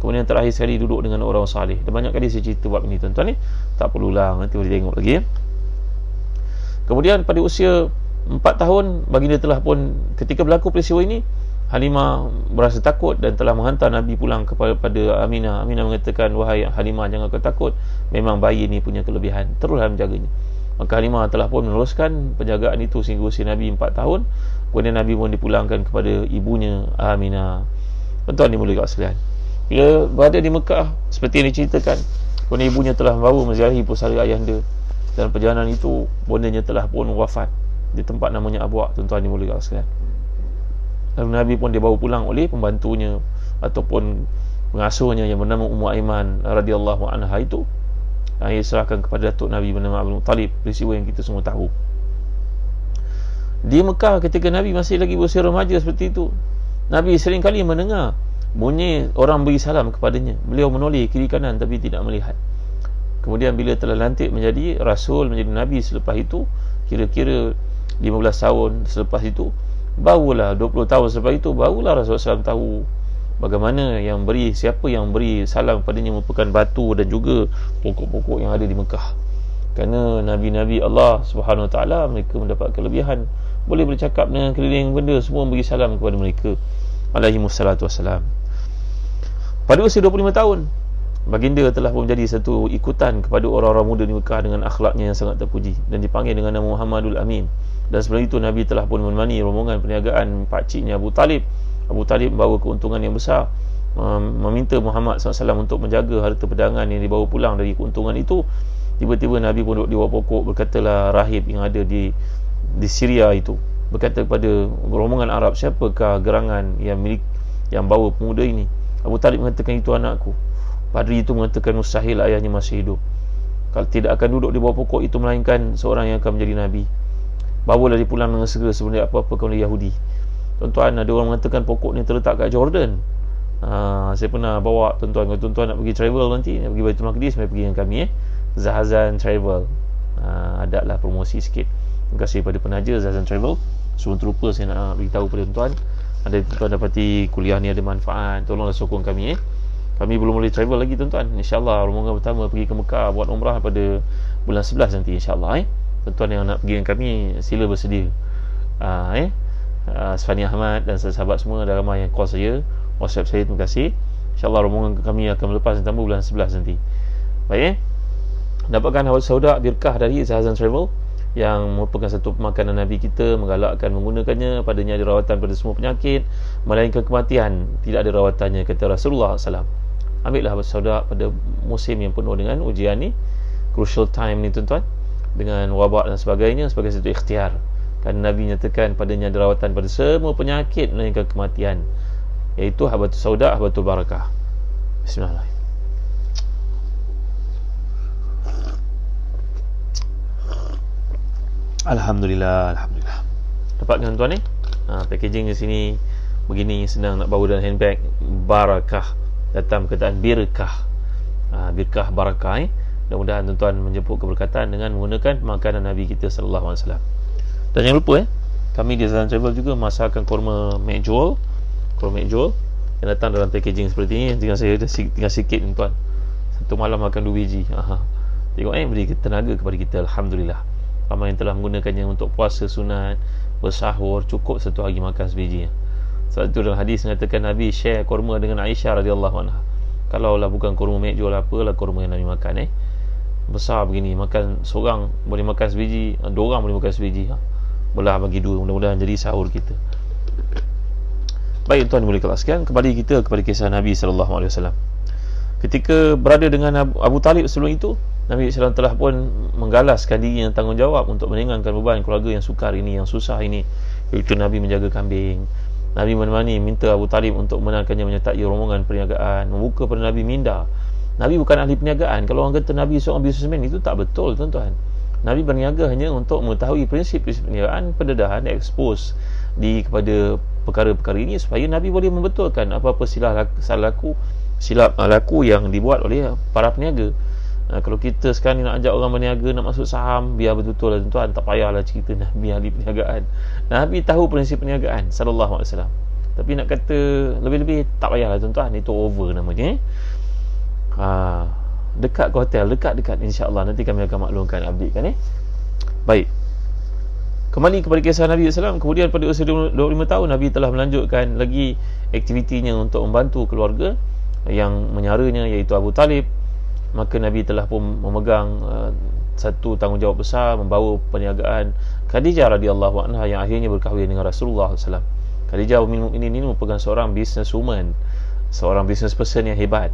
kemudian terakhir sekali duduk dengan orang salih. Dan banyak kali saya cerita bab ini tuan-tuan ni, tak perlu ulang, nanti boleh tengok lagi ya. Kemudian pada usia 4 tahun, baginda telah pun, ketika berlaku peristiwa ini, Halimah berasa takut dan telah menghantar Nabi pulang kepada Aminah. Aminah mengatakan, wahai Halimah, jangan kau takut, memang bayi ini punya kelebihan, teruslah menjaganya. Maka Halimah telah pun meneruskan penjagaan itu sehingga usia Nabi 4 tahun. Kemudian Nabi pun dipulangkan kepada ibunya Aminah. Tuan-tuan dimuliakan sekalian, bila berada di Mekah, seperti yang diceritakan, kemudian ibunya telah membawa menziarahi pusara ayahanda. Dan perjalanan itu, bondanya telah pun wafat di tempat namanya Abwa. Tuan-tuan dimuliakan sekalian, lalu Nabi pun dibawa pulang oleh pembantunya ataupun pengasuhnya yang bernama Ummu Aiman radhiyallahu anha itu. Ia serahkan kepada datuk Nabi bernama Abdul Muttalib. Peristiwa yang kita semua tahu. Di Mekah ketika Nabi masih lagi berusia remaja seperti itu, Nabi sering kali mendengar bunyi orang beri salam kepadanya. Beliau menoleh kiri kanan tapi tidak melihat. Kemudian bila telah lantik menjadi Rasul, menjadi Nabi selepas itu, kira-kira 15 tahun selepas itu, barulah 20 tahun selepas itu, barulah Rasulullah SAW tahu bagaimana yang beri, siapa yang beri salam kepadanya merupakan batu dan juga pokok-pokok yang ada di Mekah. Kerana Nabi-Nabi Allah Subhanahu Wa Taala, mereka mendapat kelebihan, boleh bercakap dengan keliling benda, semua beri salam kepada mereka. alaihi wassalatu wassalam. Pada usia 25 tahun, baginda telah pun menjadi satu ikutan kepada orang-orang muda di Mekah dengan akhlaknya yang sangat terpuji dan dipanggil dengan nama Muhammadul Amin. Dan sebelum itu Nabi telah pun menemani rombongan perniagaan pakciknya Abu Talib. Abu Talib membawa keuntungan yang besar, meminta Muhammad SAW untuk menjaga harta pedagangan yang dibawa pulang dari keuntungan itu. Tiba-tiba Nabi pun duduk di bawah pokok. Berkatalah rahib yang ada di Syria itu, berkata kepada rombongan Arab, siapakah gerangan yang bawa pemuda ini? Abu Talib mengatakan, itu anakku. Padri itu mengatakan, mustahil ayahnya masih hidup. Kalau tidak akan duduk di bawah pokok itu melainkan seorang yang akan menjadi Nabi. Bawalah dia pulang dengan segera sebelum apa-apa kaum Yahudi. Tuan-tuan, ada orang mengatakan pokok ni terletak kat Jordan. Saya pernah bawa tuan-tuan, kalau tuan-tuan nak pergi travel nanti, nak pergi Baitul Maqdis, mari pergi dengan kami Zahazan Travel. Adalah promosi sikit. Terima kasih kepada penaja Zahazan Travel. Sebelum terlupa saya nak beritahu kepada tuan-tuan, ada tuan-tuan dapati kuliah ni ada manfaat, tolonglah sokong kami Kami belum boleh travel lagi tuan-tuan. InsyaAllah rombongan pertama pergi ke Mekah buat umrah pada bulan 11 nanti insyaAllah. Tuan-tuan yang nak pergi dengan kami, sila bersedia. Sfani Ahmad dan sahabat semua, ada ramai yang call saya, WhatsApp saya. Terima kasih. InsyaAllah rombongan kami akan melepas tamu bulan 11 nanti. Baik, dapatkan Hawa Sauda Birkah dari Zahazan Travel, yang merupakan satu pemakanan Nabi kita, menggalakkan menggunakannya. Padanya ada rawatan pada semua penyakit, melainkan kematian tidak ada rawatannya, kata Rasulullah SAW. Ambillah Hawa Sauda pada musim yang penuh dengan ujian ni, crucial time ni tuan-tuan, dengan wabak dan sebagainya, sebagai satu ikhtiar. Kerana Nabi nyatakan padanya ada rawatan pada semua penyakit melainkan kematian, iaitu Habatul Sauda, Habatul Barakah. Bismillahirrahmanirrahim. Alhamdulillah. Dapatkan tuan packaging di sini begini, senang nak bawa dalam handbag. Barakah, datang perkataan birkah. Birkah barakah. Mudah-mudahan tuan-tuan menjemput keberkatan dengan menggunakan makanan Nabi kita sallallahu alaihi wasallam. Dan jangan lupa kami di Zahazan Travel juga masakkan kurma mekjol yang datang dalam packaging seperti ini. Tinggal sikit tuan, satu malam makan 2 biji. Tengok beri tenaga kepada kita. Alhamdulillah, ramai yang telah menggunakannya untuk puasa sunat, bersahur, cukup satu hari makan sebiji. Sebab itu dalam hadis mengatakan Nabi share kurma dengan Aisyah radhiyallahu anha. Kalaulah bukan kurma mekjol, apalah kurma yang Nabi makan besar begini, makan seorang boleh makan sebiji, 2 orang boleh makan sebiji. Belah bagi 2, mudah-mudahan jadi sahur kita. Baik tuan, boleh kelaskan kembali kita kepada kisah Nabi sallallahu alaihi wasallam. Ketika berada dengan Abu Talib sebelum itu, Nabi SAW telah pun menggalaskan diri yang tanggungjawab untuk meringankan beban keluarga yang sukar ini, yang susah ini, iaitu Nabi menjaga kambing. Nabi menemani, minta Abu Talib untuk menenangkannya menyertai rombongan perniagaan, membuka pada Nabi minda. Nabi bukan ahli perniagaan. Kalau orang kata Nabi seorang businessman, itu tak betul tuan-tuan. Nabi berniaga hanya untuk mengetahui prinsip-prinsip perniagaan, pendedahan, expose kepada perkara-perkara ini supaya Nabi boleh membetulkan apa-apa silap laku yang dibuat oleh para peniaga. Kalau kita sekarang ni nak ajak orang berniaga, nak masuk saham, biar betul-betul lah tuan-tuan, tak payahlah cerita Nabi ahli perniagaan. Nabi tahu prinsip perniagaan sallallahu alaihi wasallam. Tapi nak kata lebih-lebih, tak payahlah tuan-tuan, itu over namanya. Dekat ke hotel, dekat insya-Allah nanti kami akan maklumkan, update kan. Baik, kembali kepada kisah Nabi SAW. Kemudian pada usia 25 tahun Nabi telah melanjutkan lagi aktivitinya untuk membantu keluarga yang menyaranya, iaitu Abu Talib. Maka Nabi telah pun memegang satu tanggungjawab besar, membawa perniagaan Khadijah radhiyallahu anha yang akhirnya berkahwin dengan Rasulullah SAW. Khadijah Ummul Mukminin ini merupakan seorang businesswoman, seorang business person yang hebat.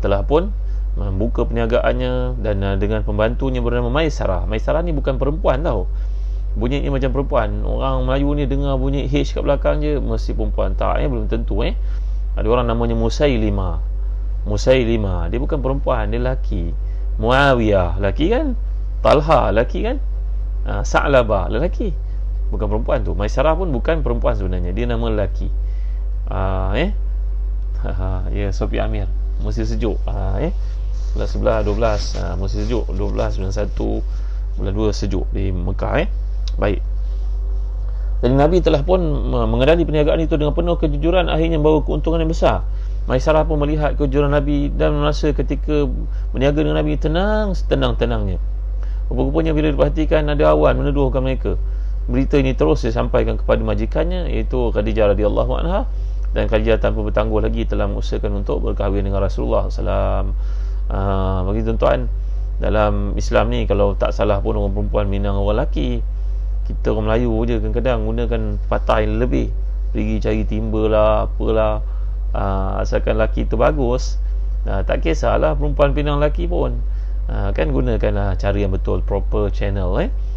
Telah pun membuka perniagaannya dan dengan pembantunya bernama Maisarah. Maisarah ni bukan perempuan tau, bunyinya macam perempuan. Orang Melayu ni dengar bunyi H kat belakang je mesti perempuan. Tak, belum tentu. Ada orang namanya Musailimah, dia bukan perempuan, dia lelaki. Muawiyah, lelaki kan? Talha, lelaki kan? Sa'labah, lelaki, bukan perempuan tu. Maisarah pun bukan perempuan sebenarnya, dia nama lelaki. Ya, Sofi Amir, musim sejuk. Bulan 11, 12, musim sejuk. 12, bulan 1, bulan 2 sejuk di Mekah. Baik. Jadi Nabi telah pun mengendali perniagaan itu dengan penuh kejujuran, akhirnya membawa keuntungan yang besar. Maisarah pun melihat kejujuran Nabi dan merasa ketika berniaga dengan Nabi tenang setenang-tenangnya. Rupa-rupanya bila diperhatikan ada awan meneduhkan mereka. berita ini terus disampaikan kepada majikannya, iaitu Khadijah radhiyallahu anha. Dan Khadijah tanpa bertangguh lagi telah mengusahakan untuk berkahwin dengan Rasulullah SAW. Bagi tuan-tuan, dalam Islam ni kalau tak salah pun orang perempuan minang orang lelaki. Kita orang Melayu je kadang-kadang gunakan patah yang lebih, pergi cari timba lah, apalah, asalkan lelaki tu bagus, tak kisahlah perempuan pinang lelaki pun, kan gunakanlah cara yang betul, proper channel,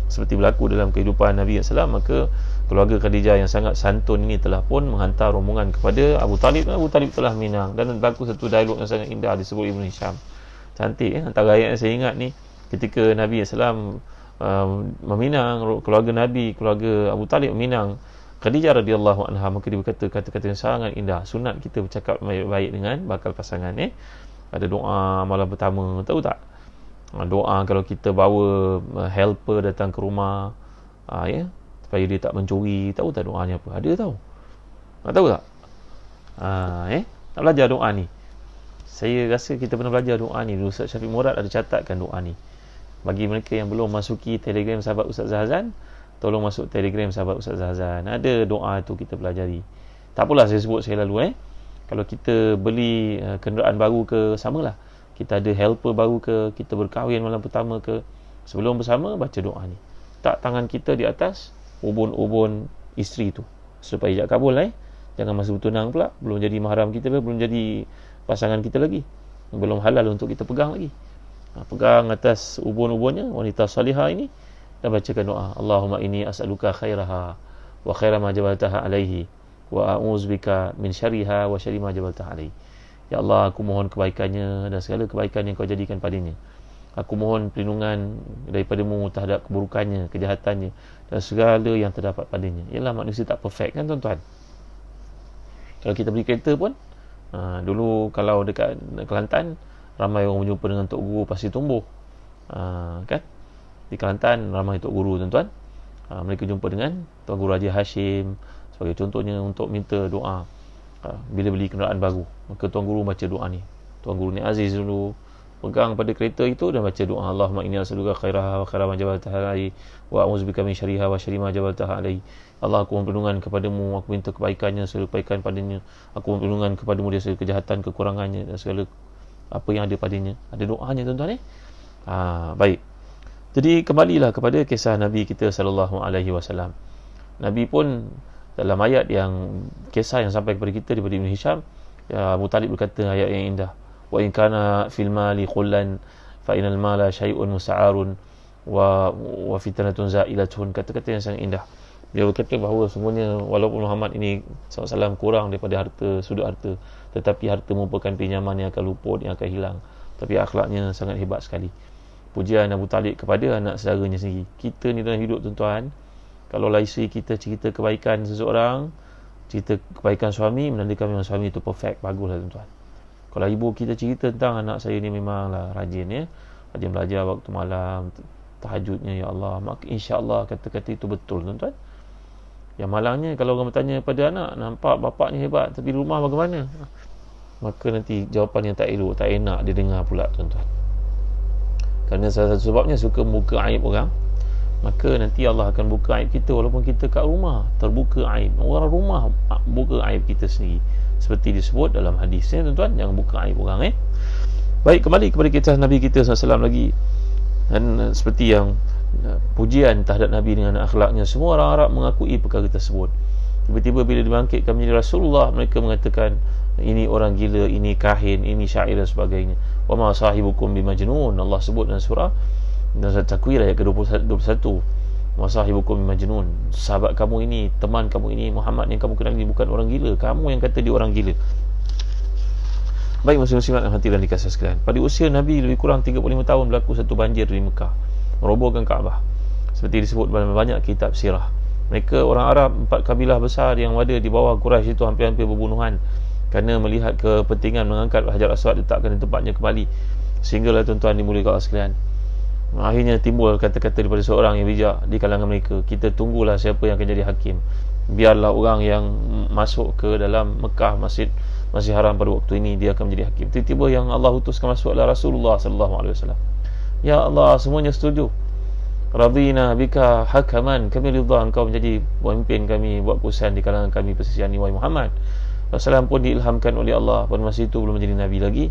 seperti berlaku dalam kehidupan Nabi SAW. Maka keluarga Khadijah yang sangat santun ini telah pun menghantar rombongan kepada Abu Talib. Abu Talib telah minang, dan berlaku satu dialog yang sangat indah disebut Ibn Hisham. Cantik, antara ayat yang saya ingat ni, ketika Nabi SAW meminang keluarga Nabi, keluarga Abu Talib meminang Khadijah radhiyallahu anha, maka dia berkata kata-kata yang sangat indah. Sunat kita bercakap baik-baik dengan bakal pasangan. Ada doa malam pertama, tahu tak? Doa kalau kita bawa helper datang ke rumah, supaya dia tak mencuri. Tahu tak doanya apa? Ada tahu? Tahu tak? Nak belajar doa ni. Saya rasa kita pernah belajar doa ni. Ustaz Syafiq Murad ada catatkan doa ni. Bagi mereka yang belum masuki Telegram sahabat Ustaz Zahazan, tolong masuk Telegram sahabat Ustaz Zahazan. Ada doa tu kita pelajari. Tak apalah saya sebut sekali lalu. Kalau kita beli kenderaan baru ke, samalah. Kita ada helper baru ke, kita berkahwin malam pertama ke, sebelum bersama baca doa ni. Tak tangan kita di atas ubun-ubun isteri tu supaya ijab kabul. Jangan masa bertunang pula, belum jadi mahram kita, belum jadi pasangan kita lagi, belum halal untuk kita pegang lagi. Pegang atas ubun-ubunnya wanita salihah ini dan bacakan doa, Allahumma inni as'aluka khairaha wa khaira ma jabaltaha alaihi wa a'udzubika min syarriha wa syarri ma jabaltaha alaihi. Ya Allah, aku mohon kebaikannya dan segala kebaikan yang kau jadikan padanya. Aku mohon perlindungan daripadamu terhadap keburukannya, kejahatannya dan segala yang terdapat padanya. Ialah manusia tak perfect kan tuan-tuan. Kalau kita beli kereta pun, dulu kalau dekat Kelantan, ramai orang berjumpa dengan Tok Guru Pasir Tumbuh, kan? Di Kelantan ramai Tok Guru tuan-tuan. Mereka jumpa dengan Tuan Guru Haji Hashim sebagai contohnya untuk minta doa bila beli kenderaan baru. Maka Tuan Guru baca doa ni. Tuan Guru ni Aziz dulu pegang pada kereta itu dan baca doa, Allahumma inni as'aluka khairaha wa khaira ma jabaltaha alaihi wa a'udzubika min syarriha wa syarri ma jabaltaha alaihi. Allah, aku mohon perlindungan kepadamu, aku minta kebaikannya, segala kebaikan padanya. Aku mohon perlindungan kepadamu dari segala kejahatan, kekurangannya dan segala apa yang ada padanya. Ada doanya tuan-tuan. Baik. Jadi kembalilah kepada kisah Nabi kita sallallahu alaihi wasallam. Nabi pun dalam ayat yang kisah yang sampai kepada kita daripada Ibn Hisham, Abu Talib berkata ayat yang indah, wa in kana fil mali khullan fa inal mala syai'un musa'arun wa fitnatun za'ilatun. Kata-kata yang sangat indah. Dia berkata bahawa sungguhnya walaupun Muhammad ini SAW kurang daripada harta, sudut harta, tetapi harta merupakan pinjaman yang akan luput, yang akan hilang. Tapi akhlaknya sangat hebat sekali. Pujian Abu Talib kepada anak saudaranya sendiri. Kita ni dalam hidup tuan-tuan, kalau isteri kita cerita kebaikan seseorang, cerita kebaikan suami, menandakan memang suami itu perfect, baguslah tuan-tuan. Kalau ibu kita cerita tentang anak saya ni memanglah rajin, rajin belajar waktu malam, tahajudnya, ya Allah, maka insya-Allah kata-kata itu betul tuan-tuan. Yang malangnya kalau orang bertanya pada anak, nampak bapaknya hebat tapi rumah bagaimana? Maka nanti jawapan yang tak elok, tak enak dia dengar pula tuan-tuan. Kerana salah satu sebabnya suka membuka aib orang, maka nanti Allah akan buka aib kita walaupun kita kat rumah terbuka aib. Orang rumah buka aib kita sendiri. Seperti disebut dalam hadisnya tuan-tuan, jangan buka aib orang. Baik, kembali kepada kisah Nabi kita SAW lagi. Dan seperti yang pujian terhadap Nabi dengan akhlaknya, semua orang Arab mengakui perkara tersebut. Tiba-tiba bila dibangkitkan menjadi Rasulullah, mereka mengatakan ini orang gila, ini kahin, ini syair dan sebagainya. Wa ma sahibukum bimajnun. Allah sebut dalam surah Takwir ayat ke-21, wa sahibukum bimajnun. Sahabat kamu ini, teman kamu ini, Muhammad yang kamu kenal ini bukan orang gila. Kamu yang kata dia orang gila. Baik, muslim-muslimat yang hati dan dikasihi sekalian, pada usia Nabi lebih kurang 35 tahun berlaku satu banjir di Mekah, merobohkan Kaabah. Seperti disebut dalam banyak kitab sirah. Mereka orang Arab, 4 kabilah besar yang ada di bawah Quraisy itu hampir-hampir berbunuhan kerana melihat kepentingan mengangkat Hajar Aswad letakkan di tempatnya kembali. Sehinggalah tuan-tuan dimuliakan Allah sekalian, akhirnya timbul kata-kata daripada seorang yang bijak di kalangan mereka, kita tunggulah siapa yang akan jadi hakim. Biarlah orang yang masuk ke dalam Mekah, Masjid Haram pada waktu ini, dia akan menjadi hakim. Tiba-tiba yang Allah utuskan masuk adalah Rasulullah SAW. Ya Allah, semuanya setuju. radina bika hakaman, kami ridha engkau menjadi pemimpin kami, buat keputusan di kalangan kami persisian ni, wahai Muhammad. Rasulullah pun diilhamkan oleh Allah pada masa itu belum menjadi Nabi lagi,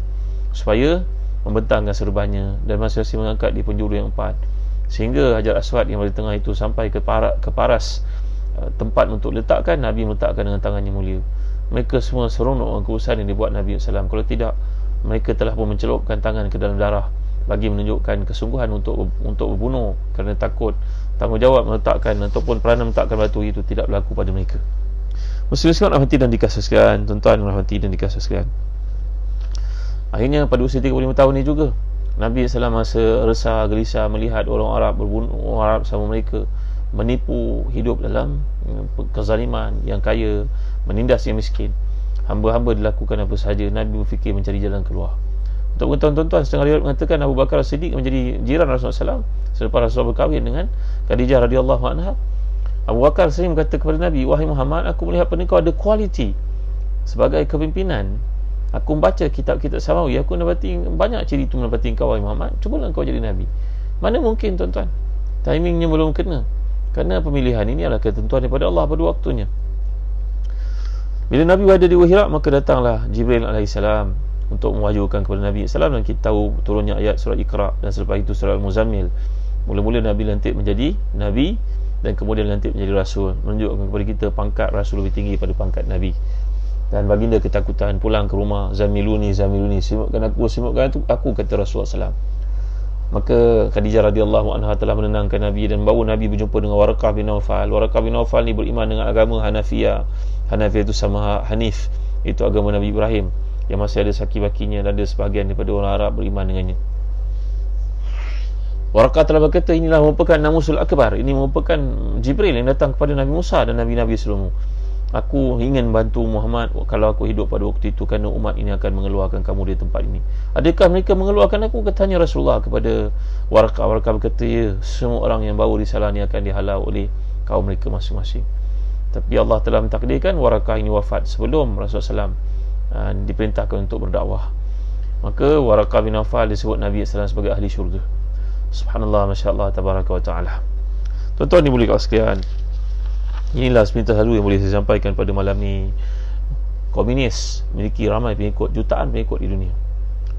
supaya membentangkan serbannya dan masing-masing mengangkat di penjuru yang 4, sehingga Hajar Aswad yang di tengah itu sampai ke paras tempat untuk letakkan. Nabi meletakkan dengan tangannya mulia. Mereka semua seronok dengan keputusan yang dibuat Nabi SAW. Kalau tidak, mereka telah pun mencelupkan tangan ke dalam darah bagi menunjukkan kesungguhan untuk berbunuh, kerana takut tanggungjawab meletakkan ataupun peranan meletakkan batu itu tidak berlaku pada mereka. Muslim-muslimat rahmati dan dikasihkan, tuan-tuan rahmati dan dikasihkan. Akhirnya pada usia 35 tahun ni juga Nabi SAW masa resah, gelisah melihat orang Arab berbunuh, orang Arab sama mereka, menipu, hidup dalam kezaliman, yang kaya menindas yang miskin, hamba-hamba dilakukan apa sahaja. Nabi berfikir mencari jalan keluar. Untuk tuan-tuan, setengah riwayat mengatakan Abu Bakar As-Siddiq menjadi jiran Rasulullah SAW selepas Rasulullah berkahwin dengan Khadijah radhiyallahu anha. Abu Bakar sering berkata kepada Nabi, wahai Muhammad, aku melihat pada kau ada kualiti sebagai kepimpinan. Aku membaca kitab-kitab samawi, aku mendapati banyak ciri itu mendapati kau, wahai Muhammad. Cubalah kau jadi Nabi. Mana mungkin, tuan-tuan, timingnya belum kena, kerana pemilihan ini adalah ketentuan daripada Allah pada waktunya. Bila Nabi berada di Wahiraq, maka datanglah Jibril AS untuk mewahyukan kepada Nabi SAW, dan kita tahu turunnya ayat surah Iqra, dan selepas itu surah Al-Muzammil. Mula-mula Nabi lantik menjadi Nabi, dan kemudian lantik menjadi Rasul, menunjukkan kepada kita pangkat Rasul lebih tinggi pada pangkat Nabi. Dan baginda ketakutan pulang ke rumah, Zamiluni, simukkan aku, kata Rasulullah SAW. Maka Khadijah radhiyallahu anha telah menenangkan Nabi dan bawa Nabi berjumpa dengan Waraqah bin Nawfal. Waraqah bin Nawfal ni beriman dengan agama Hanafiyah. Hanafiyah itu sama Hanif, itu agama Nabi Ibrahim, yang masih ada saki-bakinya, dan ada sebahagian daripada orang Arab beriman dengannya. Waraqah telah berkata, inilah merupakan Namusul Akbar, ini merupakan Jibril yang datang kepada Nabi Musa dan Nabi-Nabi sebelummu. Aku ingin bantu Muhammad kalau aku hidup pada waktu itu, kerana umat ini akan mengeluarkan kamu dari tempat ini. Adakah mereka mengeluarkan aku? Katanya Rasulullah kepada Waraqah. Waraqah berkata, ya, semua orang yang bawa risalah ini akan dihalau oleh kaum mereka masing-masing. Tapi Allah telah mentakdirkan Waraqah ini wafat sebelum Rasulullah SAW diperintahkan untuk berdakwah. Maka Waraqah bin Nawfal disebut Nabi SAW sebagai ahli syurga. Subhanallah, Masya Allah, Tabaraka wa Ta'ala. Tuan-tuan dimuliakan sekalian, inilah sepintas halu yang boleh saya sampaikan pada malam ni. Komunis memiliki ramai pengikut, jutaan pengikut di dunia.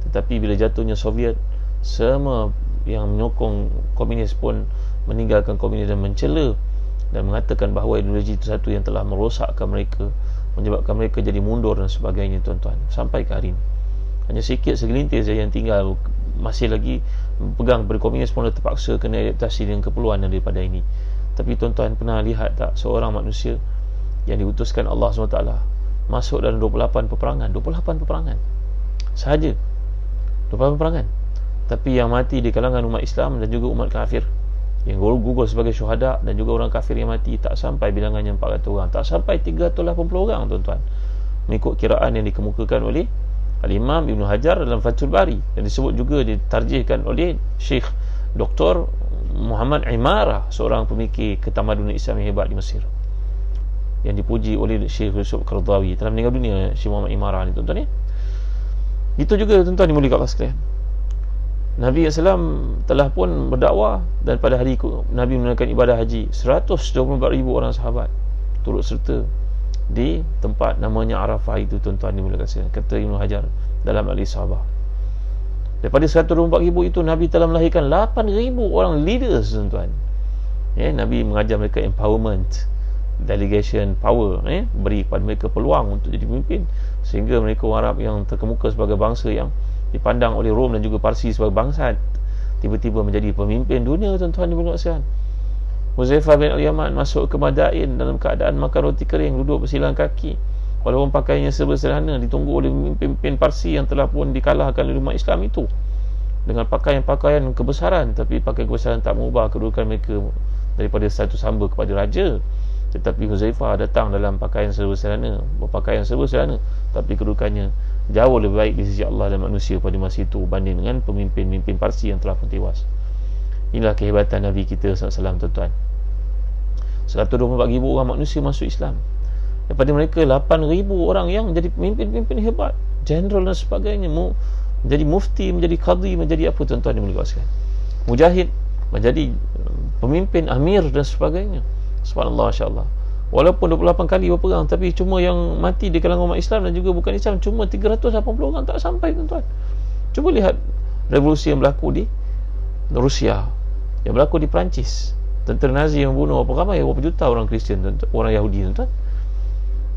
Tetapi bila jatuhnya Soviet, semua yang menyokong komunis pun meninggalkan komunis dan mencela dan mengatakan bahawa ideologi itu satu yang telah merosakkan mereka, menyebabkan mereka jadi mundur dan sebagainya, tuan-tuan. Sampai ke hari ini hanya sikit segelintir saja yang tinggal masih lagi pegang pada komunis pun terpaksa kena adaptasi dengan keperluan daripada ini. Tapi tuan-tuan pernah lihat tak seorang manusia yang diutuskan Allah SWT masuk dalam 28 peperangan sahaja, 28 peperangan, tapi yang mati di kalangan umat Islam dan juga umat kafir, yang gugur sebagai syuhada, dan juga orang kafir yang mati tak sampai bilangannya 400 orang, tak sampai 380 orang, tuan-tuan, mengikut kiraan yang dikemukakan oleh Al-Imam Ibn Hajar dalam Fathul Bari, dan disebut juga, ditarjihkan oleh Syekh Dr. Muhammad Imarah, seorang pemikir ketamadunan Islam yang hebat di Mesir, yang dipuji oleh Syekh Yusuf Qaradawi. Telah meninggal dunia Syekh Muhammad Imarah ni, tuan-tuan ya. Itu juga, tuan-tuan dimuliakan Allah sekalian, Nabi SAW telah pun berdakwah, dan pada hari Nabi menunaikan ibadah haji, 124,000 orang sahabat turut serta di tempat namanya Arafah itu, tuan-tuan dimuliakan sekalian. Kata Ibn Hajar dalam Al-Isabah, daripada 124,000 itu Nabi telah melahirkan 8,000 orang leaders, tuan-tuan ya. Nabi mengajar mereka empowerment, delegation power, beri kepada mereka peluang untuk jadi pemimpin, sehingga mereka orang Arab yang terkemuka sebagai bangsa yang dipandang oleh Rom dan juga Parsi sebagai bangsa, tiba-tiba menjadi pemimpin dunia, tuan-tuan dimuliakan sekalian. Huzaifah bin Al-Yaman masuk ke Madain dalam keadaan makan roti kering, duduk bersilang kaki, walaupun pakaiannya serba sederhana, ditunggu oleh pemimpin Parsi yang telah pun dikalahkan oleh umat Islam itu dengan pakaian-pakaian kebesaran. Tapi pakaian kebesaran tak mengubah kedudukan mereka daripada status hamba kepada raja. Tetapi Huzaifah datang dalam pakaian serba sederhana, berpakaian serba sederhana, tapi kedudukannya jauh lebih baik di sisi Allah dan manusia pada masa itu banding dengan pemimpin-pemimpin Parsi yang telah pun tewas. Inilah kehebatan Nabi kita SAW, tuan-tuan. 124,000 orang manusia masuk Islam. Daripada mereka 8,000 orang yang menjadi pemimpin-pemimpin hebat, general dan sebagainya, menjadi mufti, menjadi qadhi, menjadi apa, tuan-tuan dimuliakan sekalian. Mujahid menjadi pemimpin, amir dan sebagainya. Subhanallah, masya-Allah. Walaupun 28 kali berperang, tapi cuma yang mati di kalangan umat Islam dan juga bukan Islam cuma 380 orang, tak sampai, tuan-tuan. Cuba lihat revolusi yang berlaku di Rusia, yang berlaku di Perancis, tentera Nazi yang membunuh berapa juta orang Kristian, orang Yahudi, tuan-tuan.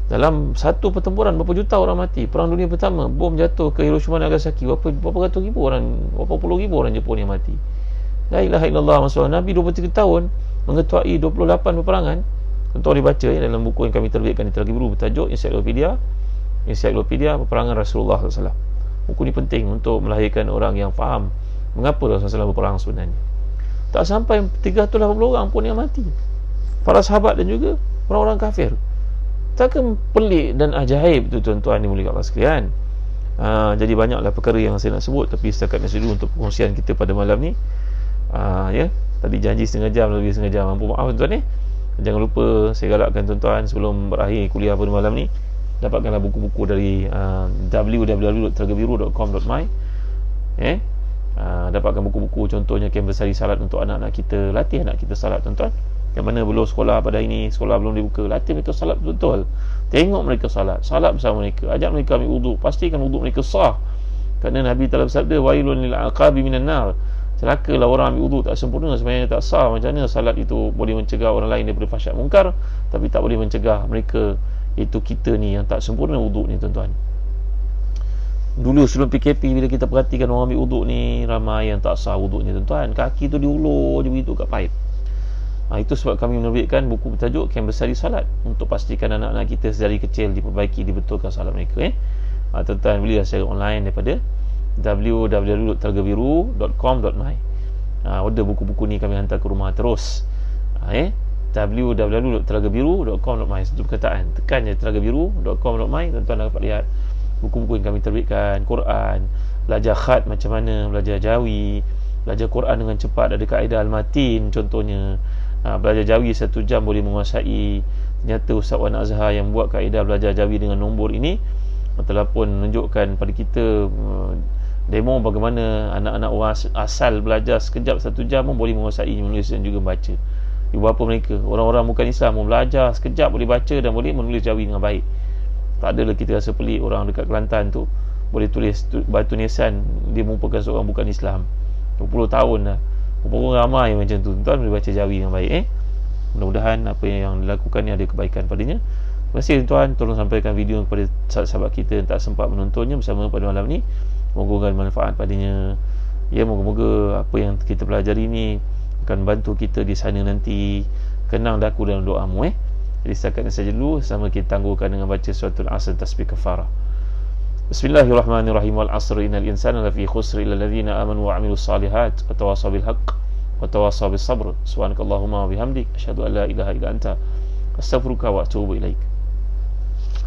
Dalam satu pertempuran berapa juta orang mati. Perang Dunia Pertama, bom jatuh ke Hiroshima dan Nagasaki, berapa ratus ribu orang, berapa puluh ribu orang Jepun yang mati. La ilaha illallah, maksudnya Nabi 23 tahun mengetuai 28 peperangan. Tuan-tuan boleh baca dalam buku yang kami terbitkan di Telaga Biru bertajuk Ensiklopedia Peperangan Rasulullah SAW. Buku ni penting untuk melahirkan orang yang faham mengapa Rasulullah SAW berperang sebenarnya. Tak sampai 380 orang pun yang mati, para sahabat dan juga orang-orang kafir. Takkan pelik dan ajaib tu, tuan-tuan dimuliakan Allah sekalian. Jadi banyaklah perkara yang saya nak sebut, tapi setakat ini dulu untuk perkongsian kita pada malam ni. Ya, tadi janji setengah jam, lebih setengah jam. Mampu maaf, tuan-tuan ni. Jangan lupa saya galakkan tuan-tuan sebelum berakhir kuliah pada malam ni, dapatkanlah buku-buku dari www.telagabiru.com.my. Dapatkan buku-buku, contohnya Konversasi Salat untuk anak-anak kita. Latih anak kita salat, tuan-tuan. Yang mana belum sekolah pada ini, sekolah belum dibuka, latih mereka salat betul-betul. Tengok mereka salat bersama mereka, ajak mereka ambil wuduk, pastikan wuduk mereka sah. Kerana Nabi telah bersabda, wailun lil aqabi minan nar, celakalah orang ambil wuduk tak sempurna, sebenarnya tak sah. Macam mana salat itu boleh mencegah orang lain daripada fahsyat munkar, tapi tak boleh mencegah mereka, iaitu kita ni yang tak sempurna wuduk ni, tuan-tuan. Dulu sebelum PKP, bila kita perhatikan orang ambil wuduk ni, ramai yang tak sah wuduknya, tuan-tuan. Kaki tu diulur je begitu kat paip. Itu sebab kami menerbitkan buku bertajuk Konversasi Salat, untuk pastikan anak-anak kita sedari kecil diperbaiki, dibetulkan salat mereka. Tuan-tuan belilah secara online daripada www.telagabiru.com.my. Order buku-buku ni kami hantar ke rumah terus. www.telagabiru.com.my. Satu perkataan, tekan je telagabiru.com.my, tuan-tuan dapat lihat buku-buku yang kami terbitkan. Quran, belajar khat macam mana, belajar jawi, belajar Quran dengan cepat, ada kaedah al-matin contohnya. Belajar jawi 1 jam boleh menguasai. Ternyata Ustaz Wan Azhar yang buat kaedah belajar jawi dengan nombor ini telah pun menunjukkan pada kita demo bagaimana anak-anak orang asal belajar sekejap 1 jam pun boleh menguasai menulis dan juga membaca. Ibu bapa mereka, orang-orang bukan Islam, belajar sekejap boleh baca dan boleh menulis jawi dengan baik. Tak adalah kita rasa pelik orang dekat Kelantan tu boleh tulis batu nisan, dia merupakan seorang bukan Islam. 20 tahun dah. Berapa ramai macam tu, tuan boleh baca jawi dengan baik. Mudah-mudahan apa yang dilakukan ni ada kebaikan padanya. Terima kasih, tuan. Tolong sampaikan video kepada sahabat-sahabat kita yang tak sempat menontonnya bersama pada malam ni. Moga-moga manfaat padanya. Ya, moga-moga apa yang kita pelajari ni akan bantu kita di sana nanti. Kenang daku dalam doamu. Jadi setakat ini saja dulu, sama kita tangguhkan dengan baca suratul Asr tasbih kafarah. Bismillahirrahmanirrahim. Wal 'asr innal insana lafi khusr illa alladhina amanu wa 'amilus salihat wa tawassaw bil haqq wa tawassaw bis sabr. Subhanakallahumma wa bihamdik, asyhadu an la ilaha illa anta, astaghfiruka wa atubu ilaik.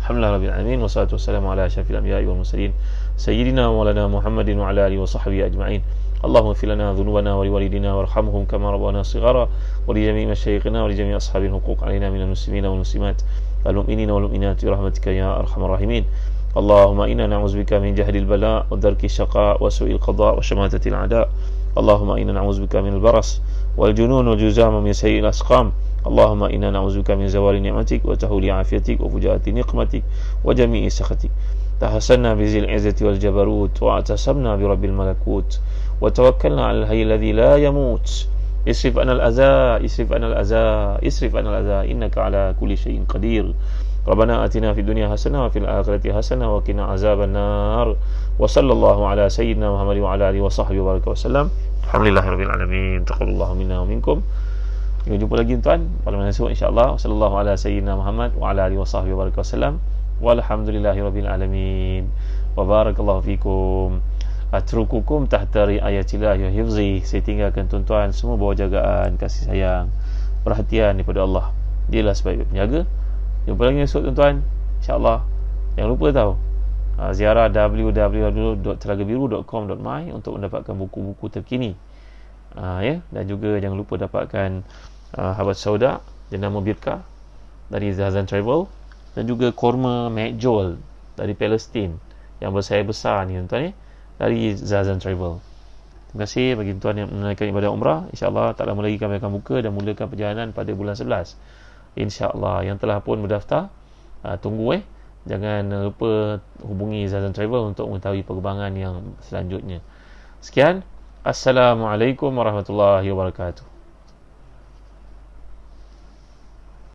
Alhamdulillah rabbil alamin, wassalatu wassalamu ala asyrafil anbiya'i wal mursalin sayyidina wa maulana Muhammadin wa ala alihi wa sahbihi ajma'in. Allahumma ighfir lana dhunubana wa liwalidina warhamhum kama rabbana shighara wa li jami'i masyayikhina wa li jami'i ashabil huquq alaina minal muslimina wal muslimat wal mu'minina wal mu'minat bi rahmatika ya arhamar rahimin. Allahumma inna na'udzubika min jahdil bala' wa darki syaqa' wa su'il qada' wa syamatatil a'da'. Allahumma inna na'udzubika minal baras wal junun wal juzama min sayyi'il asqam. Allahumma inna na'udzubika min zawali ni'matik wa tahuli 'afiyatik wa fujaati niqmatik wa jami'i sakhatik. Tahassanna bi zil 'izzati wal jabarut wa atasamna bi rabbil malakut wa tawakkalna 'alal hayyil ladzi la yamut. Isrif 'anal adza, isrif 'anal adza, isrif 'anal adza, innaka 'ala kulli syai'in qadir. Rabbana atina fid dunya hasanah wa fil akhirati hasanah wa qina azaban nar. Wa sallallahu ala sayyidina Muhammad wa ala alihi wa sahbihi wa baraka wasallam. Alhamdulillahirabbil alamin. Taqabbalallahu minna wa minkum. Kita jumpa lagi, tuan, pada malam esok insya-Allah. Sallallahu ala sayyidina Muhammad wa ala alihi wa sahbihi wa baraka wasallam. Walhamdulillahirabbil alamin. Wa barakallahu fikum. Atrukukum tahta riayatillah wa hifzi. Saya tinggalkan tuan-tuan semua bawah jagaan kasih sayang, perhatian daripada Allah. Dialah sebaik penjaga. Jumpa lagi esok, tuan-tuan, insya-Allah. Jangan lupa tahu ziarah www.telagabiru.com.my untuk mendapatkan buku-buku terkini. Dan juga jangan lupa dapatkan Habat Sauda jenama Birka dari Zazan Travel, dan juga korma Mekjol dari Palestin yang bersayap besar ni, tuan-tuan, dari Zazan Travel. Terima kasih bagi tuan yang menunaikan ibadah umrah. InsyaAllah tak lama lagi kami akan buka dan mulakan perjalanan pada bulan 11. InsyaAllah. Yang telah pun berdaftar, tunggu jangan lupa hubungi Zazan Travel untuk mengetahui perkembangan yang selanjutnya. Sekian. Assalamualaikum warahmatullahi wabarakatuh.